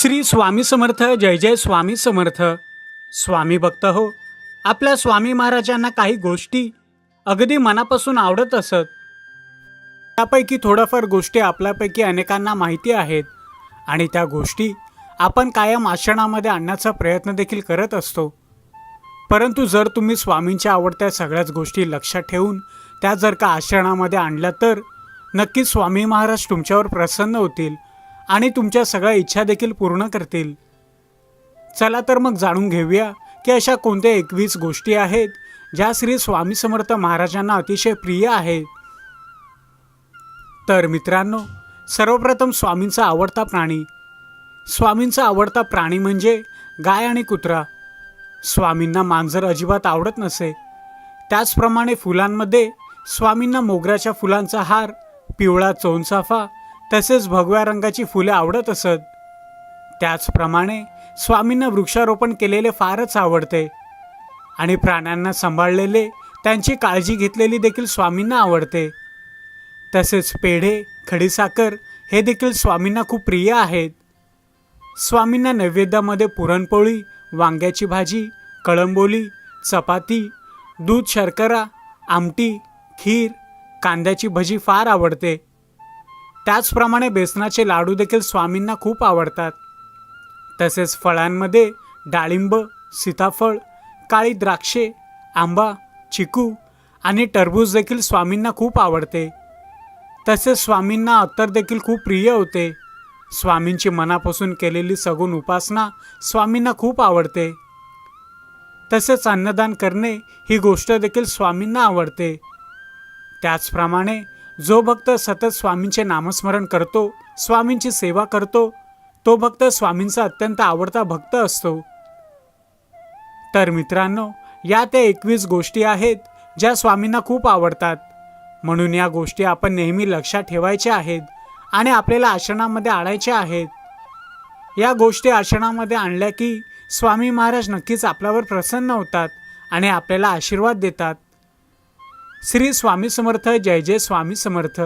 श्री स्वामी समर्थ. जय जय स्वामी समर्थ. स्वामी भक्त हो, आपल्या स्वामी महाराजांना काही गोष्टी अगदी मनापासून आवडत असत. त्यापैकी थोड्याफार गोष्टी आपल्यापैकी अनेकांना माहिती आहेत आणि त्या गोष्टी आपण कायम आचरणामध्ये आणण्याचा प्रयत्न देखील करत असतो. परंतु जर तुम्ही स्वामींच्या आवडत्या सगळ्याच गोष्टी लक्षात ठेवून त्या जर का आचरणामध्ये आणल्या तर नक्कीच स्वामी महाराज तुमच्यावर प्रसन्न होतील आणि तुमच्या सगळ्या इच्छा देखील पूर्ण करतील. चला तर मग जाणून घेऊया की अशा कोणत्या 21 गोष्टी आहेत ज्या श्री स्वामी समर्थ महाराजांना अतिशय प्रिय आहेत. तर मित्रांनो, सर्वप्रथम स्वामींचा आवडता प्राणी. स्वामींचा आवडता प्राणी म्हणजे गाय आणि कुत्रा. स्वामींना मांजर अजिबात आवडत नसे. त्याचप्रमाणे फुलांमध्ये स्वामींना मोगऱ्याच्या फुलांचा हार, पिवळा चोनचाफा तसेच भगव्या रंगाची फुले आवडत असत. त्याचप्रमाणे स्वामींना वृक्षारोपण केलेले फारच आवडते आणि प्राण्यांना सांभाळलेले, त्यांची काळजी घेतलेली देखील स्वामींना आवडते. तसेच पेढे, खडीसाखर हे देखील स्वामींना खूप प्रिय आहेत. स्वामींना नैवेद्यामध्ये पुरणपोळी, वांग्याची भाजी, कळंबोली, चपाती, दूध शर्करा, आमटी, खीर, कांद्याची भजी फार आवडते. त्याचप्रमाणे बेसनाचे लाडू देखील स्वामींना खूप आवडतात. तसेच फळांमध्ये डाळिंब, सीताफळ, काळी द्राक्षे, आंबा, चिकू आणि टरबूज देखील स्वामींना खूप आवडते. तसेच स्वामींना अत्तर देखील खूप प्रिय होते. स्वामींची मनापासून केलेली सगुण उपासना स्वामींना खूप आवडते. तसेच अन्नदान करणे ही गोष्ट देखील स्वामींना आवडते. त्याचप्रमाणे जो भक्त सतत स्वामींचे नामस्मरण करतो, स्वामींची सेवा करतो, तो भक्त स्वामींचा अत्यंत आवडता भक्त असतो. तर मित्रांनो, या त्या 21 गोष्टी आहेत ज्या स्वामींना खूप आवडतात. म्हणून या गोष्टी आपण नेहमी लक्षात ठेवायच्या आहेत आणि आपल्याला आचरणामध्ये आणायच्या आहेत. या गोष्टी आचरणामध्ये आणल्या की स्वामी महाराज नक्कीच आपल्यावर प्रसन्न होतात आणि आपल्याला आशीर्वाद देतात. श्री स्वामी समर्थ. जय जय स्वामी समर्थ.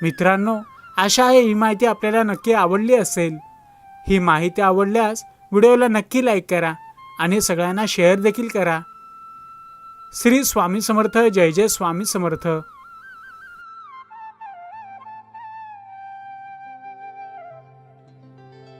मित्रांनो, आशा आहे ही माहिती आपल्याला नक्की आवडली असेल. ही माहिती आवडल्यास व्हिडिओला नक्की लाईक करा आणि सगळ्यांना शेअर देखील करा. श्री स्वामी समर्थ. जय जय स्वामी समर्थ.